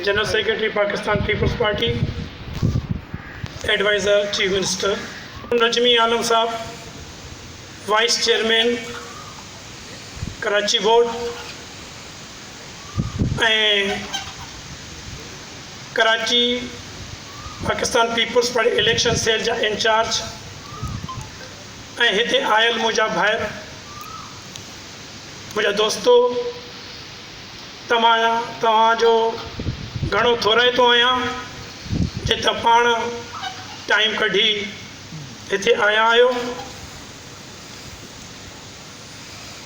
General Secretary, Pakistan People's Party, Advisor, Chief Minister, Najmi Alam Saab, Vice Chairman, Karachi Board, and Karachi, Pakistan People's Party Election Cell जा in charge ऐं हिते आयल मुंहिंजा भाइर मुंहिंजा दोस्तो तव्हांजो घणो थोराइतो आहियां जे त पाण टाइम कढी हिते आया आहियो।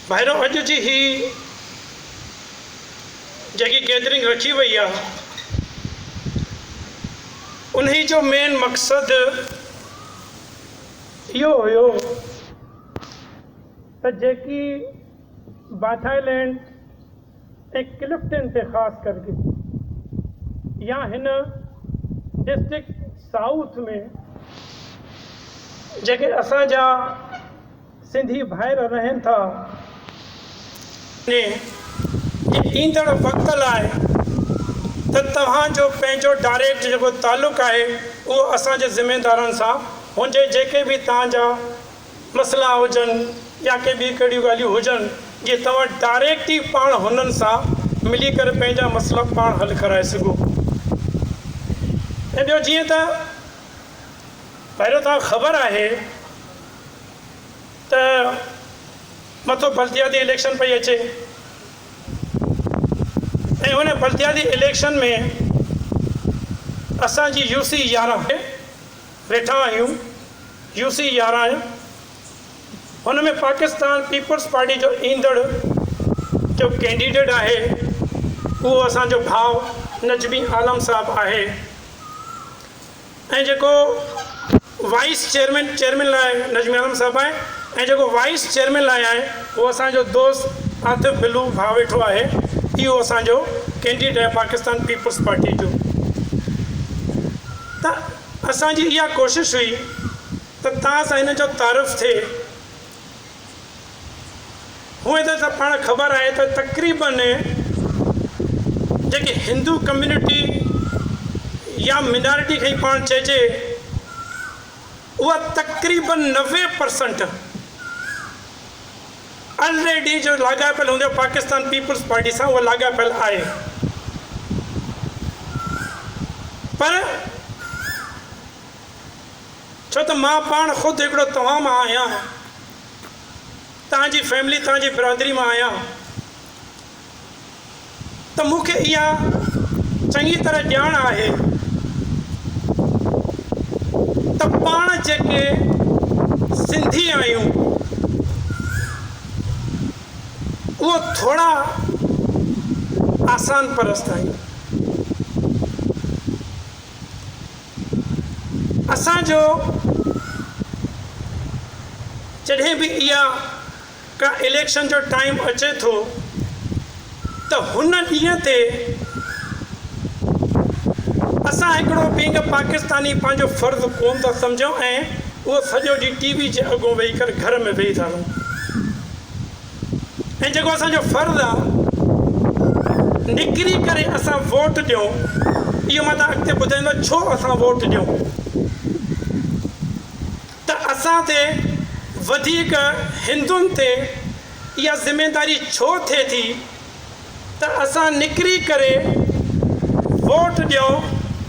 भाइरो अॼु जी ही जेकी गैदरिंग रखी वई आहे उन्ही जो मेन मक़सदु इहो हुयो त जेकी बाथाईलैंड ऐं क्लिफ्टन ते ख़ासि करके या हिन डिस्ट्रिक्ट साउथ में जेके असांजा सिंधी भाइर रहनि था ने ईंदड़ वक़्त लाइ त तव्हांजो पंहिंजो डायरेक्ट जेको तालुक़ु आहे उहो असांजे ज़िमेदारनि सां हुनजे जेके बि तव्हांजा मसइला हुजनि या के ॿी कहिड़ियूं ॻाल्हियूं हुजनि जीअं तव्हां डायरेक्ट ई पाण हुननि सां मिली करे पंहिंजा मसइला पाण हल कराए सघो। ऐं ॿियो जीअं त पहिरियों तव्हां ख़बर आहे त मथो बल्दियाती इलेक्शन पई अचे ऐं हुन बल्दियाती इलेक्शन में असांजी UC 11 वेठा आहियूं। UC 11 हुन में पाकिस्तान पीपल्स पार्टी जो ईंदड़ जो कैंडिडेट आहे उहो असांजो भाउ नजमी आलम साहब आहे ऐं जेको वाइस चेयरमैन लाइ नजमी आलम साहब आहे ऐं जेको वाइस चेयरमैन लाइ आहे उहो असांजो दोस्त आतिफ बिलू भाउ वेठो आहे। इहो असांजो कैंडिडेट आहे पाकिस्तान पीपल्स पार्टी जो। त असांजी इहा कोशिशि हुई त तव्हां सां हिन जो तारुफ़ थिए। हूअं त पाण ख़बर आहे त तक़रीबन जेकी हिंदू कम्यूनिटी या मिनॉरिटी खे पाण चइजे उहा तक़रीबन 90% ऑलरेडी जो लाॻापियल हूंदो पाकिस्तान पीपल्स पार्टी सां उहा लाॻापियल आहे। पर छो त मां पाण ख़ुदि हिकिड़ो तव्हां मां आहियां, तव्हांजी फैमिली तव्हांजी बिरादरी मां आहियां, त मूंखे इहा चङी तरह ॼाण आहे त पाण जेके सिंधी आहियूं उहो थोड़ा आसान परस्त आहियूं। असांजो जॾहिं बि इहा का इलेक्शन जो टाइम अचे थो त हुन ॾींहं ते असां हिकिड़ो बींग पाकिस्तानी पंहिंजो फ़र्ज़ु कोन था सम्झूं ऐं उहो सॼो ॾींहुं TV जे अॻो वेही करे घर में वेही था रहूं। ऐं जेको असांजो फ़र्ज़ु आहे निकिरी करे असां वोट ॾियूं। इहो मां तव्हां अॻिते ॿुधाईंदो छो असां वोट ॾियूं। त असां ते वधीक हिंदुनि ते इहा ज़िमेदारी छो थिए थी त असां निकिरी करे वोट ॾियूं,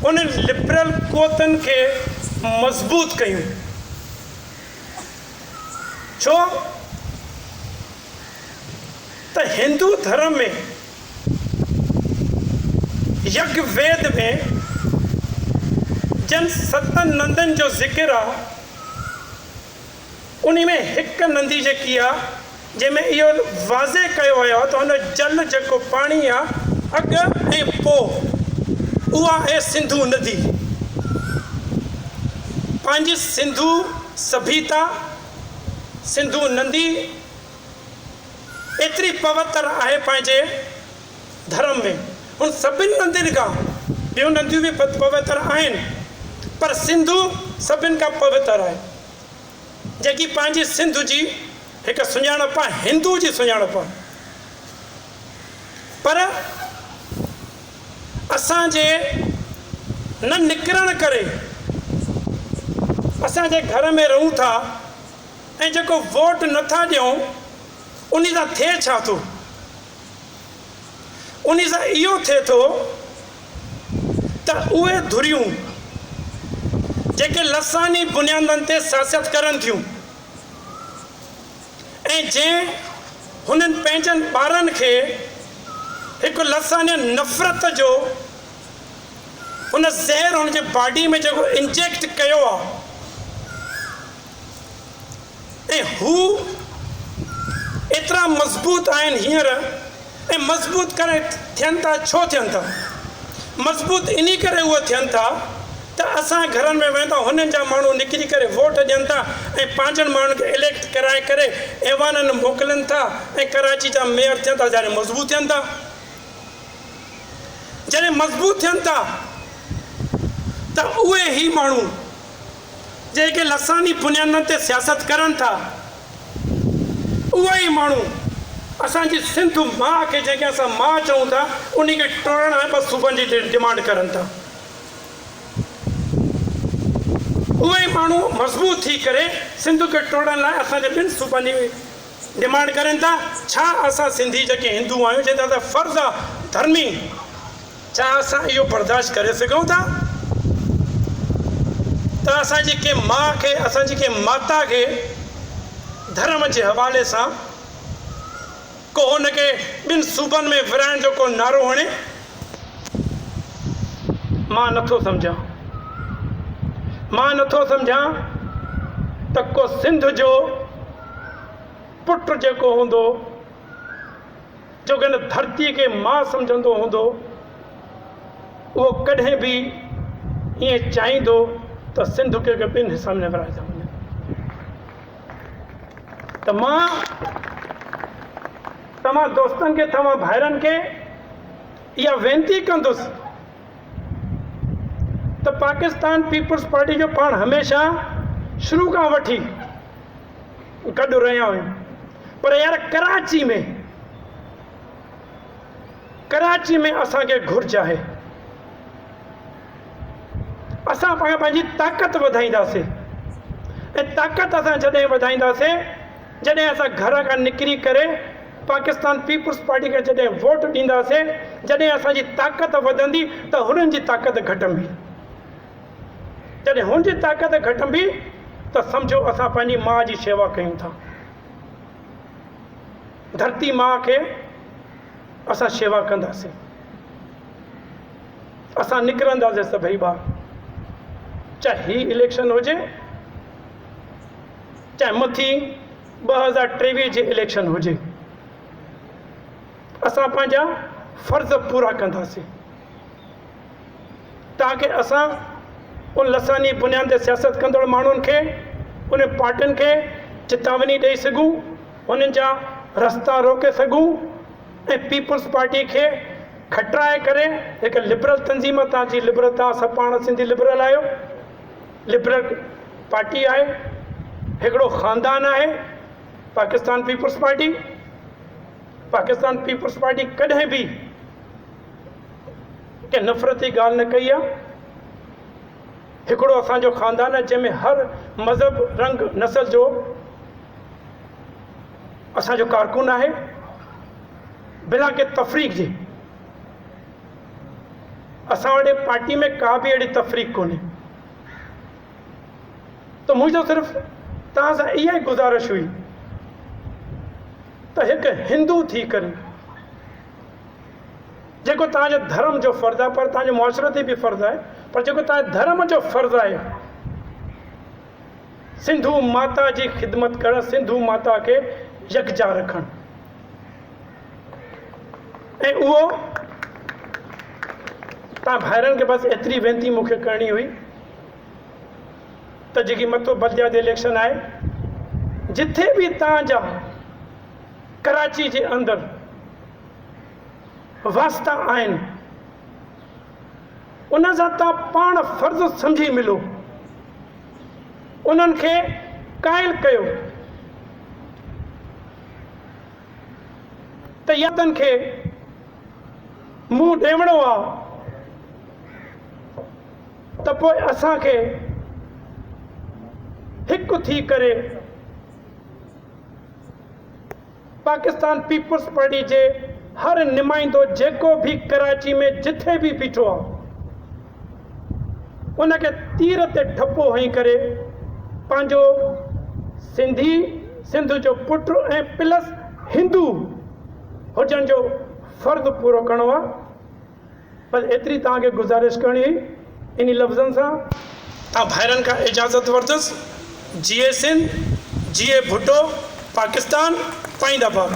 उन लिबरल क़ुवतनि खे मज़बूत कयूं। छो त हिंदू धर्म में यज्ञ वेद में जन 7 नंदनि जो ज़िक्र आहे। उन में हिकु नंदी जेकी आहे जंहिंमें इहो वाज़े कयो वियो आहे त हुन जल जेको पाणी आहे अॻु ऐं पोइ उहा आहे सिंधू नदी। पंहिंजी सिंधू सभ्यता सिंधू नदी एतिरी पवित्र आहे पंहिंजे धर्म में। हुन सभिनि नदियुनि खां ॿियूं नदियूं बि पवित्र आहिनि पर सिंधू सभिनि खां पवित्र आहे। जेकी पंहिंजी सिंध जी हिकु सुञाणप आहे, हिंदू जी सुञाणप आहे। पर असांजे न निकिरण करे असांजे घर में रहूं था ऐं जेको वोट नथा ॾियूं उन सां थिए छा थो? उन सां इहो थिए थो त उहे धुरियूं जेके लसानी बुनियादनि ते सियासत करनि थियूं ऐं जंहिं हुननि पंहिंजनि ॿारनि खे हिकु लसानी नफ़रत जो हुन ज़हर हुनजे बॉडी में जेको इंजेक्ट कयो आहे ऐं हू एतिरा मज़बूत आहिनि हींअर ऐं मज़बूत करे थियनि था। छो थियनि था मज़बूत? इन करे उहे थियनि था त असां घरनि में वेंदा हुननि जा माण्हू निकिरी करे वोट ॾियनि था ऐं पंहिंजनि माण्हुनि खे इलेक्ट कराए करे ऐवाननि मोकिलनि था ऐं कराची जा मेयर थियनि था। जॾहिं मज़बूत थियनि था, जॾहिं मज़बूत थियनि था त उहे ई माण्हू जेके लसानी बुनियादनि ते सियासत करनि था उहे ई माण्हू असांजी सिंध माउ खे जेके असां माउ चऊं था उन खे टोड़ण लाइ 2 सूबनि जी डिमांड करनि था। उहे ई माण्हू मज़बूत थी करे सिंध खे टोड़ण लाइ असांजे 2 सूबनि जी डिमांड करनि था। छा असां सिंधी जेके हिंदू आहियूं जंहिंजा त फ़र्ज़ु आहे धर्मी, छा असां इहो बर्दाश्त करे सघूं था त असांजी के माउ खे असांजी के माता खे धर्म जे हवाले सां को हुनखे 2 सूबनि में विराइण जो को नारो हणे? मां नथो सम्झां त को सिंध जो पुटु जेको हूंदो जेको हिन धरती खे मां सम्झंदो हूंदो उहो कॾहिं बि ईअं चाहींदो त सिंध खे 2 हिसनि में विराए था वञनि। त मां तव्हां दोस्तनि खे तव्हां भाइरनि खे इहा वेनती कंदुसि त पाकिस्तान पीपुल्स पार्टी जो पाण हमेशह शुरू खां वठी गॾु रहिया आहियूं, पर यार कराची में असांखे घुर्ज आहे। असां पंहिंजी ताक़त वधाईंदासीं ऐं ताक़त असां जॾहिं वधाईंदासीं जॾहिं असां घर खां निकिरी करे पाकिस्तान पीपुल्स पार्टी खे जॾहिं वोट ॾींदासीं, जॾहिं असांजी ताक़त वधंदी त हुननि जी ताक़त घटंदी। जॾहिं हुनजी ताक़त घटंदी त सम्झो असां पंहिंजी माउ जी शेवा कयूं था। धरती माउ खे असां शेवा कंदासीं, असां निकिरंदासीं सभई ॿार, चाहे ही इलेक्शन हुजे चाहे मथी 2023 जी इलेक्शन हुजे, असां पंहिंजा फ़र्ज़ पूरा कंदासीं ताकि असां उन लसानी बुनियाद ते सियासत कंदड़ माण्हुनि खे उन पार्टियुनि खे चेतावनी ॾेई सघूं, उन्हनि जा रस्ता रोके सघूं ऐं पीपुल्स पार्टी खे खटाए करे हिकु लिबरल तंज़ीम, तव्हांजी लिबरल, तव्हां सभु पाण सिंधी लिबरल आहियो, लिबरल पार्टी आहे, हिकिड़ो ख़ानदान आहे Pakistan peoples party. Pakistan peoples party कॾहिं बि के नफ़रती ॻाल्हि न कई आहे। हिकिड़ो असांजो ख़ानदान आहे जंहिंमें हर मज़हब, रंग, नस्ल जो असांजो कारकुन आहे, बिना के तफ़रीक़ जे। असां वटि पार्टी में का बि अहिड़ी तफ़रीक़ कोन्हे। त मुंहिंजो सिर्फ़ु तव्हां सां इहा ई गुज़ारिश हुई त हिकु हिंदू थी करे जेको तव्हांजो धर्म जो फ़र्ज़ु आहे, पर तव्हांजो मुआशरती बि फ़र्ज़ु आहे, पर जेको तव्हांजे धर्म जो फ़र्ज़ु आहे, सिंधू माता जी ख़िदमत करणु, सिंधू माता खे यकजा रखणु, ऐं उहो तव्हां भाइरनि खे बसि एतिरी वेनती मूंखे करणी हुई त जेकी मथो बल्दियाती इलेक्शन आहे, जिथे बि तव्हांजा कराची जे अंदरि वास्ता आहिनि, उन सां तव्हां पाण फ़र्ज़ु सम्झी मिलो, उन्हनि खे क़ाइल कयो त यादनि खे मुंहुं ॾियणो आहे त पोइ असांखे हिकु थी करे पाकिस्तान पीपुल्स पार्टी जे हर नुमाइंदो जेको भी कराची में जिथे भी बीठो आहे उनखे तीर ते ठपो हई करे पंहिंजो सिंध जो पुटु ऐं प्लस हिंदू हुजण जो फ़र्ज़ु पूरो करणो आहे। बस एतिरी तव्हांखे गुज़ारिश करणी हुई। इन लफ़्ज़नि सां तव्हां भाइरनि खां इजाज़त वरितुसि। जिए सिंध, जिए भुट्टो, पाकिस्तान, पाइंदाबाद।